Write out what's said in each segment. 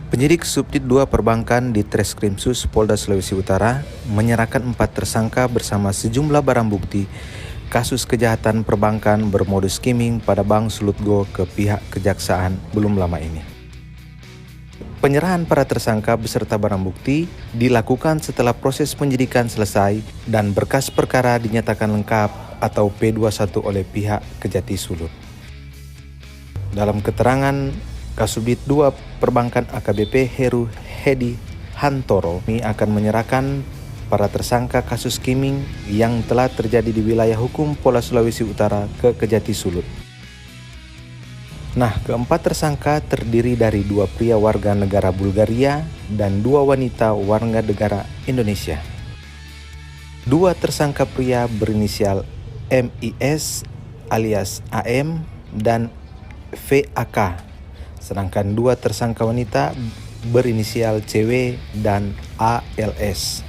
Penyidik Subdit 2 Perbankan di Treskrimsus Polda Sulawesi Utara menyerahkan 4 tersangka bersama sejumlah barang bukti kasus kejahatan perbankan bermodus skimming pada Bank Sulutgo ke pihak kejaksaan belum lama ini. Penyerahan para tersangka beserta barang bukti dilakukan setelah proses penyidikan selesai dan berkas perkara dinyatakan lengkap atau P21 oleh pihak Kejati Sulut. Dalam keterangan, Kasubdit 2 Perbankan AKBP Heru Hedi Hantoro ini akan menyerahkan para tersangka kasus skimming yang telah terjadi di wilayah hukum Polda Sulawesi Utara ke Kejati Sulut. Nah, keempat tersangka terdiri dari 2 pria warga negara Bulgaria dan 2 wanita warga negara Indonesia. 2 tersangka pria berinisial MIS alias AM dan VAK. Sedangkan 2 tersangka wanita berinisial CW dan ALS.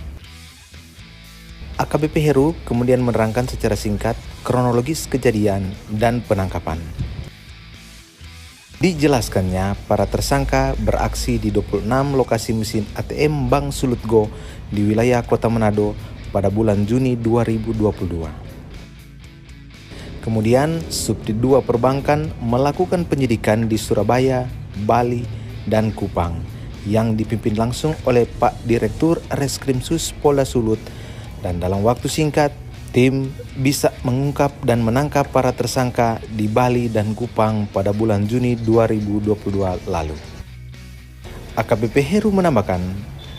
AKBP Heru kemudian menerangkan secara singkat kronologis kejadian dan penangkapan. Dijelaskannya, para tersangka beraksi di 26 lokasi mesin ATM Bank Sulutgo di wilayah Kota Manado pada bulan Juni 2022. Kemudian, Subdit 2 Perbankan melakukan penyidikan di Surabaya, Bali, dan Kupang yang dipimpin langsung oleh Pak Direktur Reskrimsus Polda Sulut, dan dalam waktu singkat, tim bisa mengungkap dan menangkap para tersangka di Bali dan Kupang pada bulan Juni 2022 lalu. AKBP Heru menambahkan,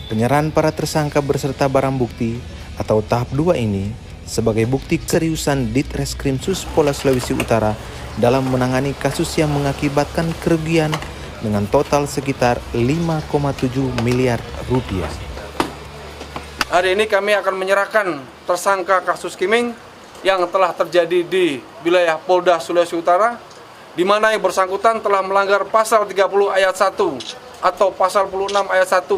penyerahan para tersangka berserta barang bukti atau tahap 2 ini sebagai bukti keseriusan Ditreskrimsus Polda Sulawesi Utara dalam menangani kasus yang mengakibatkan kerugian dengan total sekitar 5,7 miliar rupiah. Hari ini kami akan menyerahkan tersangka kasus skimming yang telah terjadi di wilayah Polda Sulawesi Utara, di mana yang bersangkutan telah melanggar pasal 30 ayat 1 atau pasal 46 ayat 1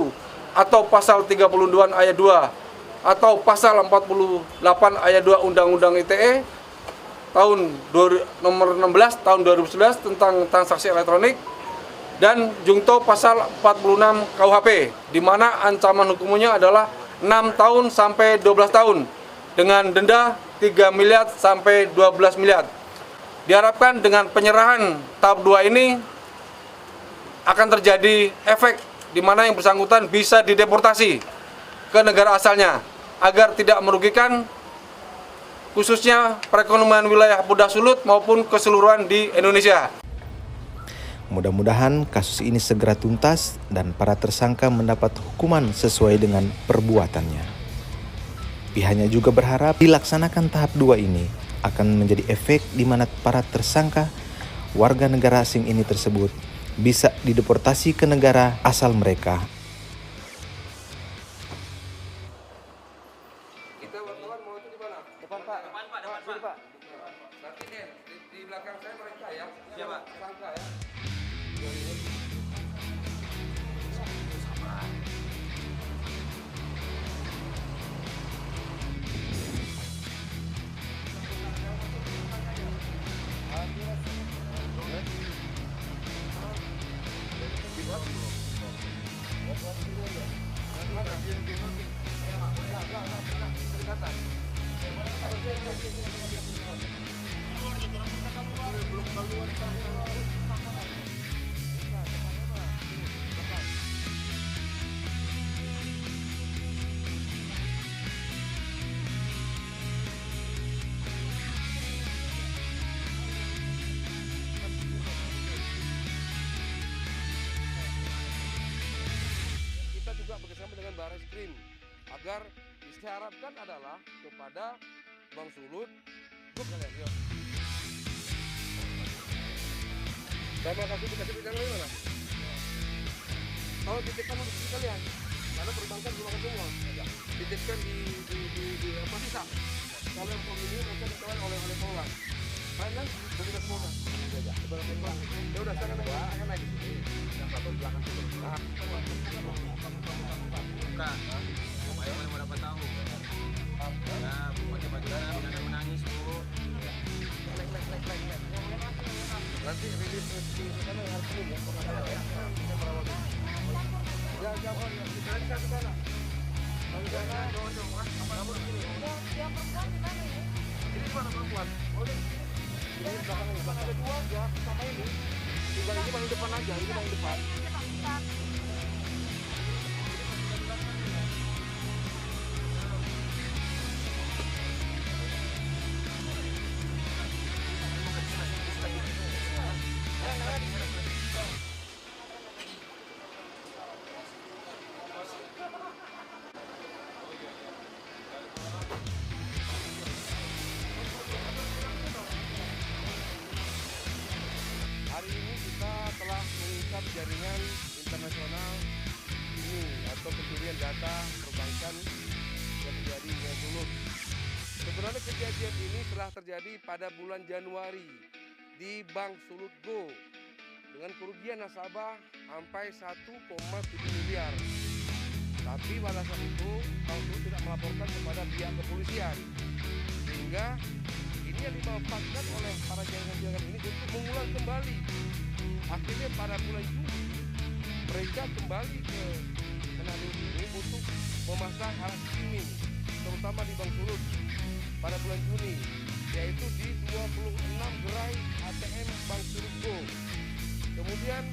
atau pasal 32 ayat 2 atau pasal 48 ayat 2 Undang-Undang ITE nomor 16 tahun 2011 tentang transaksi elektronik, dan jungto pasal 46 KUHP, di mana ancaman hukumannya adalah 6 tahun sampai 12 tahun dengan denda 3 miliar sampai 12 miliar. Diharapkan dengan penyerahan tahap 2 ini akan terjadi efek di mana yang bersangkutan bisa dideportasi ke negara asalnya agar tidak merugikan khususnya perekonomian wilayah Polda Sulut maupun keseluruhan di Indonesia. Mudah-mudahan kasus ini segera tuntas dan para tersangka mendapat hukuman sesuai dengan perbuatannya. Pihaknya juga berharap dilaksanakan tahap 2 ini akan menjadi efek di mana para tersangka warga negara asing ini tersebut bisa dideportasi ke negara asal mereka. Kita wartawan mau itu di mana? Depan Pak. Depan Pak, depan Pak. Pak. Berarti di belakang saya mereka ya. Siapa? Tersangka ya. Kita juga bekerjasama dengan Barreskrim agar diharapkan adalah kepada Bang Sulut. Terima kasih, dikasih bidang lagi mana? Kalau titipkan untuk sekalian, karena perbankan belum semua. Titipkan di apa sisa? Kalau yang pemilu nanti ditawarin oleh pengelola. Kalian begitu semua. Ya udah, saya akan naik di sini. Yang satu belakang situ. Bukan. Supaya mau dapat tahu. Ya, pokoknya bagaimana menangis dulu. Nanti rilis di sana harus ya. Ya, siapa? Kita ke sana. Lalu sana, kamu di sini. Yang perempuan di mana ini? Ini di mana perempuan? Oh, di sini. Ini di belakang ini. Ada dua ya, sama ini. Tinggal ini paling depan aja, ini paling depan. Ini Pak Ustaz. Hari ini kita telah mengungkap jaringan internasional ini atau pencurian data perbankan yang terjadi di Sulut. Sebenarnya kejadian ini telah terjadi pada bulan Januari di Bank Sulut Go dengan kerugian nasabah sampai 1,7 miliar. Tapi pada saat itu Bank Sulut tidak melaporkan kepada pihak kepolisian, sehingga ini yang dimanfaatkan oleh para jaringan-jaringan ini untuk mengulang kembali. Akhirnya pada bulan Juli mereka kembali ke Manado ini untuk memasang alat skimming, terutama di Bank Sulut pada bulan Juni, yaitu di 26 gerai ATM Bank Sulut Go. Kemudian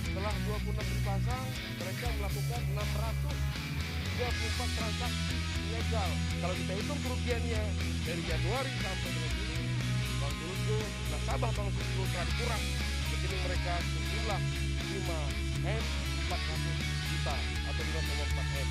setelah 26 dipasang, mereka melakukan 634 transaksi ilegal. Kalau kita hitung kerugiannya dari Januari sampai dengan Juli, Bank Sulut Go, nasabah Bank Sulut Go telah dikurang rekening mereka sejumlah 5M 400 juta atau 5,4 M.